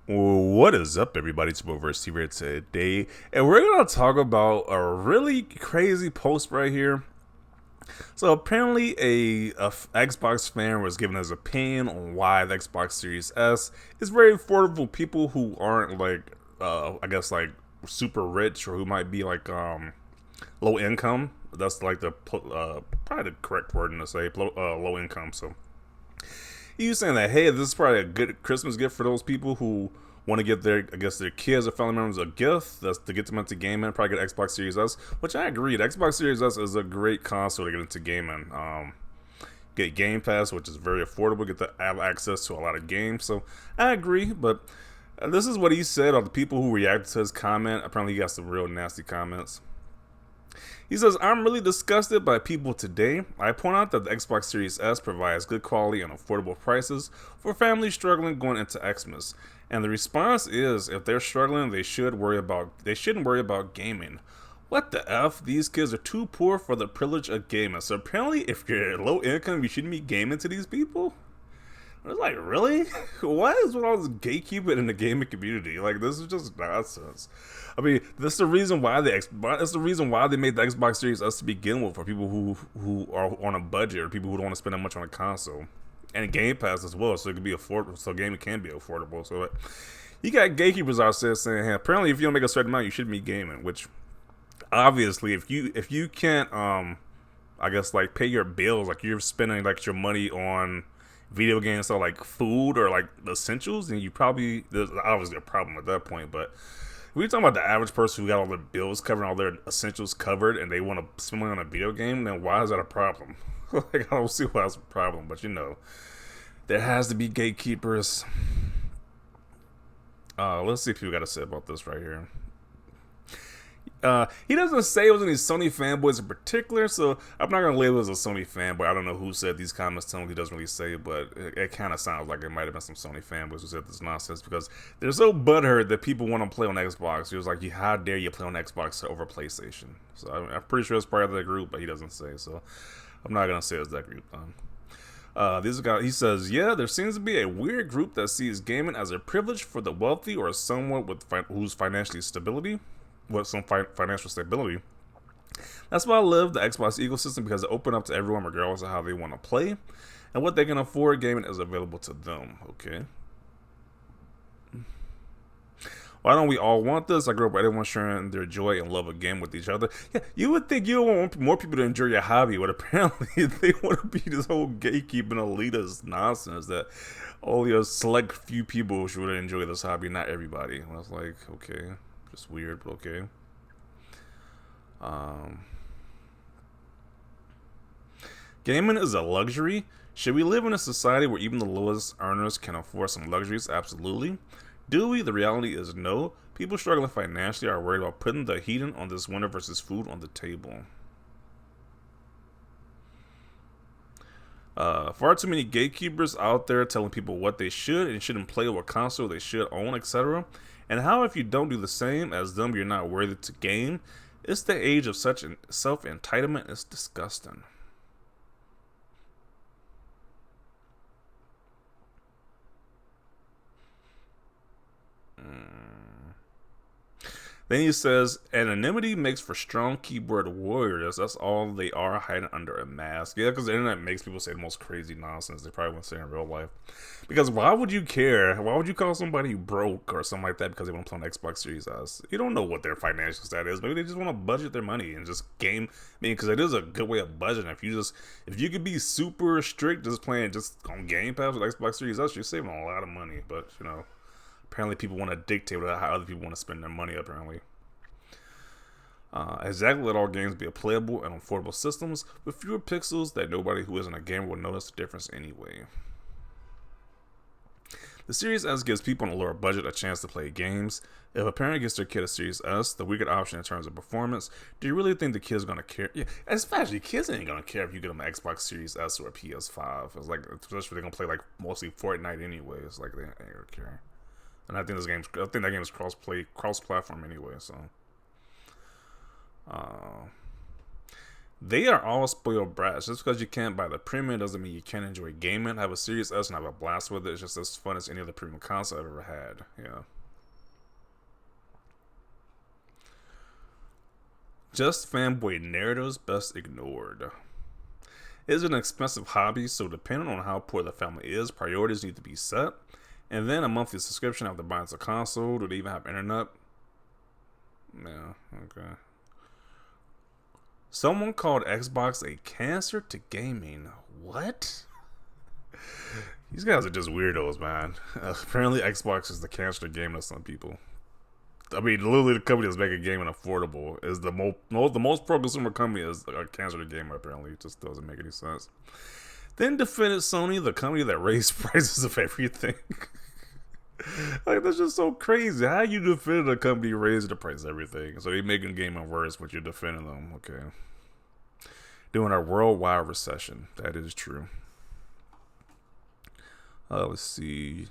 What is up, everybody? It's Reverse here today, and we're gonna talk about a really crazy post right here. So apparently, Xbox fan was giving his opinion on why the Xbox Series S is very affordable for people who aren't like, I guess like super rich or who might be like low income. That's like the probably the correct word to say, low income. So he was saying that, hey, this is probably a good Christmas gift for those people who want to get their, I guess, their kids or family members a gift that's to get them into gaming. Probably get Xbox Series S, which I agree. The Xbox Series S is a great console to get into gaming. Get Game Pass, which is very affordable. Get to have access to a lot of games. So I agree, but this is what he said on the people who reacted to his comment. Apparently, he got some real nasty comments. He says, I'm really disgusted by people today. I point out that the Xbox Series S provides good quality and affordable prices for families struggling going into Xmas. And the response is, if they're struggling, they shouldn't worry about gaming. What the F? These kids are too poor for the privilege of gaming. So apparently, if you're low income, you shouldn't be gaming to these people? I was like, really? What is with all this gatekeeping in the gaming community? Like, this is just nonsense. I mean, that's the reason why that's the reason why they made the Xbox Series S to begin with, for people who are on a budget or people who don't want to spend that much on a console, and Game Pass as well, so it can be affordable. So gaming can be affordable. So you got gatekeepers out there saying, hey, apparently, if you don't make a certain amount, you shouldn't be gaming. Which obviously, if you can't, I guess like pay your bills, like you're spending like your money on video games or like food or like essentials, then you probably there's obviously a problem at that point. But if we're talking about the average person who got all their bills covered, all their essentials covered, and they want to spend money on a video game, then why is that a problem? Like, I don't see why that's a problem, but there has to be gatekeepers. Let's see if you got to say about this right here. He doesn't say it was any Sony fanboys in particular, so I'm not gonna label it as a Sony fanboy. I don't know who said these comments to him. He doesn't really say it, but it kind of sounds like it might have been some Sony fanboys who said this nonsense because they're so butthurt that people want to play on Xbox. He was like, "How dare you play on Xbox over PlayStation?" So I'm pretty sure it's part of that group, but he doesn't say. So I'm not gonna say it's that group. This guy, he says, yeah, there seems to be a weird group that sees gaming as a privilege for the wealthy or someone who's financially stability, with some financial stability. That's why I love the Xbox ecosystem because it opened up to everyone regardless of how they want to play, and what they can afford. Gaming is available to them. Okay. Why don't we all want this? I grew up with everyone sharing their joy and love of game with each other. Yeah, you would think you want more people to enjoy your hobby, but apparently they want to be this whole gatekeeping elitist nonsense that only a select few people should enjoy this hobby, not everybody. And I was like, okay, just weird, but okay. Um, Gaming is a luxury. Should we live in a society where even the lowest earners can afford some luxuries? Absolutely. Do we? The reality is no. People struggling financially are worried about putting the heating on this winter versus food on the table. Far too many gatekeepers out there telling people what they should and shouldn't play, what console they should own, etc. And how if you don't do the same as them, you're not worthy to game. It's the age of such self-entitlement. It's disgusting. Then he says, anonymity makes for strong keyboard warriors. That's all they are, hiding under a mask. Yeah, because the internet makes people say the most crazy nonsense they probably wouldn't say in real life. Because why would you care? Why would you call somebody broke or something like that because they want to play on Xbox Series S? You don't know what their financial status is. Maybe they just want to budget their money and just game. I mean, because it is a good way of budgeting. If you could be super strict just playing just on Game Pass with Xbox Series S, you're saving a lot of money. But, apparently people want to dictate how other people want to spend their money, apparently. Exactly, let all games be playable and affordable systems with fewer pixels that nobody who isn't a gamer will notice the difference anyway. The Series S gives people on a lower budget a chance to play games. If a parent gets their kid a Series S, the weaker option in terms of performance, do you really think the kid's gonna care? Yeah, especially kids ain't gonna care if you get them an Xbox Series S or a PS5. It's like, especially they're gonna play like mostly Fortnite anyway. It's like they ain't gonna care. And I think that game is cross platform anyway. So. They are all spoiled brats. Just because you can't buy the premium doesn't mean you can't enjoy gaming. Have a Series S and have a blast with it. It's just as fun as any other premium console I've ever had. Yeah. Just fanboy narratives best ignored. It's an expensive hobby, so depending on how poor the family is, priorities need to be set. And then a monthly subscription after buying a console. Do they even have internet? Yeah, okay. Someone called Xbox a cancer to gaming. What? These guys are just weirdos, man. Apparently, Xbox is the cancer to gaming to some people. I mean, literally, the company that's making gaming affordable is the most pro consumer company is a cancer to gamer. Apparently, it just doesn't make any sense. Then defended Sony, the company that raised prices of everything. Like, that's just so crazy. How you defend a company raising the price of everything? So they making gaming worse, but you're defending them. Okay. During a worldwide recession. That is true. Let's see.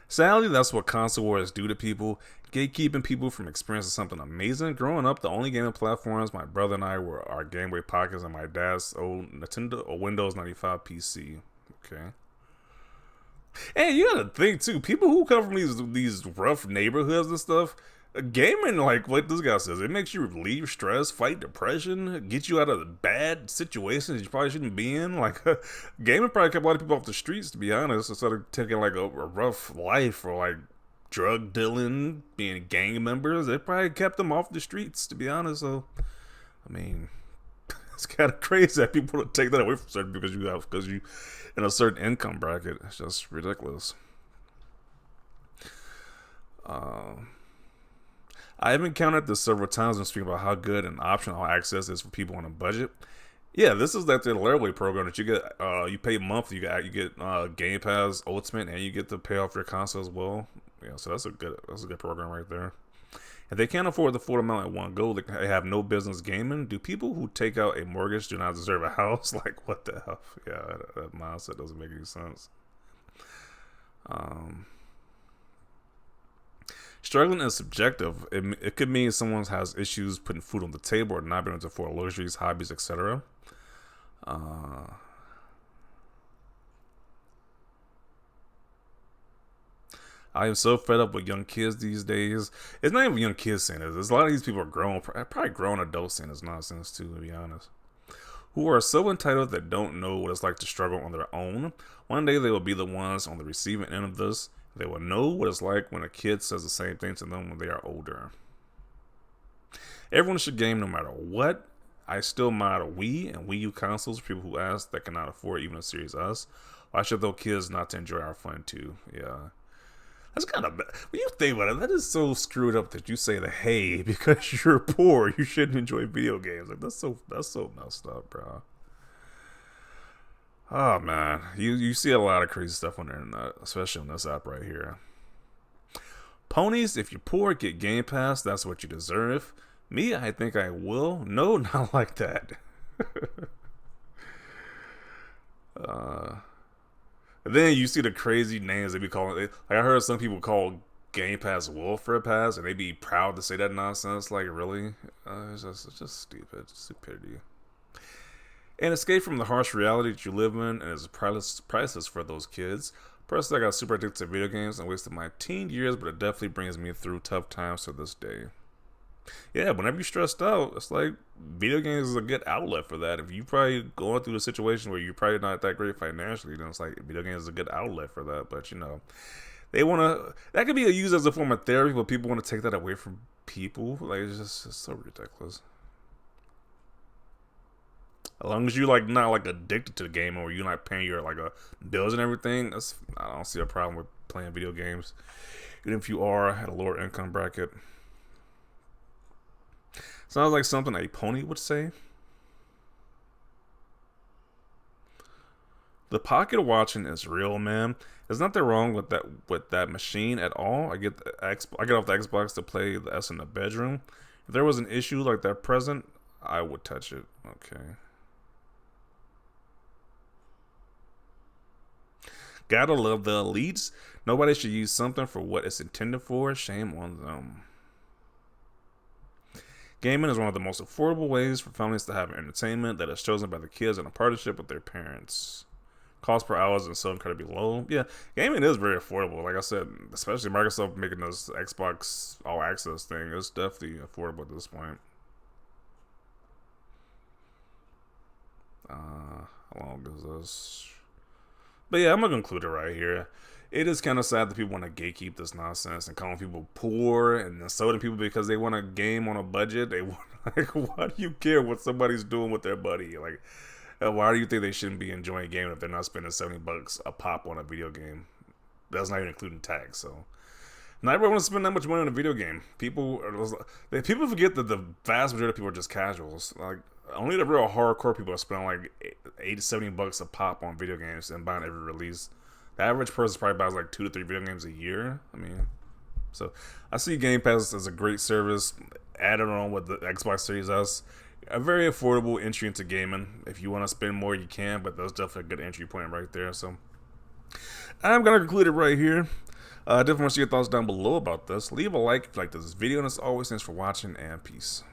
Sadly, that's what console wars do to people. Gatekeeping people from experiencing something amazing. Growing up, the only gaming platforms my brother and I were our Game Boy Pockets and my dad's old Nintendo or Windows 95 PC. Okay. And you gotta think too, people who come from these rough neighborhoods and stuff, gaming, like what this guy says, it makes you relieve stress, fight depression, get you out of the bad situations you probably shouldn't be in. Like gaming probably kept a lot of people off the streets, to be honest, instead of taking like a rough life or like drug dealing, being gang members. It probably kept them off the streets, to be honest. So, I mean, it's kind of crazy that people would take that away from certain because you in a certain income bracket. It's just ridiculous. I have encountered this several times when speaking about how good and optional access is for people on a budget. Yeah, this is like the layaway program that you get. You pay monthly. You get Game Pass Ultimate, and you get to pay off your console as well. Yeah, so that's a good program right there. If they can't afford the full amount at one go, they have no business gaming. Do people who take out a mortgage do not deserve a house? Like, what the hell? Yeah, that mindset doesn't make any sense. Struggling is subjective. It could mean someone has issues putting food on the table or not being able to afford luxuries, hobbies, etc. I am so fed up with young kids these days. It's not even young kids saying this. There's a lot of these people are grown, probably grown adults saying this nonsense too, to be honest. Who are so entitled that don't know what it's like to struggle on their own. One day they will be the ones on the receiving end of this. They will know what it's like when a kid says the same thing to them when they are older. Everyone should game no matter what. I still mod a Wii and Wii U consoles for people who ask that cannot afford even a Series S. Why should those kids not to enjoy our fun too? Yeah. That's kind of bad. When you think about it, that is so screwed up that you say that, hey, because you're poor, you shouldn't enjoy video games. Like that's so messed up, bro. Oh man, you see a lot of crazy stuff on the internet, especially on this app right here. Ponies, if you're poor, get Game Pass. That's what you deserve. Me, I think I will. No, not like that. And then you see the crazy names they be calling it. Like I heard some people call Game Pass Welfare Pass, and they be proud to say that nonsense. Like really, it's just stupid, stupidity. And escape from the harsh reality that you live in, and is priceless for those kids. Personally, I got super addicted to video games and wasted my teen years, but it definitely brings me through tough times to this day. Yeah, whenever you're stressed out, it's like video games is a good outlet for that. If you probably going through a situation where you're probably not that great financially, then it's like video games is a good outlet for that. But you know, they want to that could be used as a form of therapy, but people want to take that away from people. Like it's so ridiculous. As long as you like not like addicted to the game or you're not paying your like bills and everything, I don't see a problem with playing video games, even if you are at a lower income bracket. Sounds like something a pony would say. The pocket watching is real, man. There's nothing wrong with that machine at all. I get off the Xbox to play the S in the bedroom. If there was an issue like that present, I would touch it. Okay. Gotta love the elites. Nobody should use something for what it's intended for. Shame on them. Gaming is one of the most affordable ways for families to have entertainment that is chosen by the kids in a partnership with their parents. Cost per hour is so incredibly low. Yeah, gaming is very affordable. Like I said, especially Microsoft making this Xbox All Access thing, it's definitely affordable at this point. How long is this? But yeah, I'm gonna conclude it right here. It is kind of sad that people want to gatekeep this nonsense and calling people poor and insulting people because they want a game on a budget. They want, like, why do you care what somebody's doing with their buddy? Like, why do you think they shouldn't be enjoying a game if they're not spending $70 a pop on a video game? That's not even including tax. So, not everyone wants to spend that much money on a video game. People forget that the vast majority of people are just casuals. Like, only the real hardcore people are spending like $80 to $70 a pop on video games and buying every release. The average person probably buys like 2 to 3 video games a year. I mean, so I see Game Pass as a great service added on with the Xbox Series S. A very affordable entry into gaming. If you want to spend more, you can, but that's definitely a good entry point right there. So I'm going to conclude it right here. Definitely want to see your thoughts down below about this. Leave a like if you like this video, and as always, thanks for watching, and peace.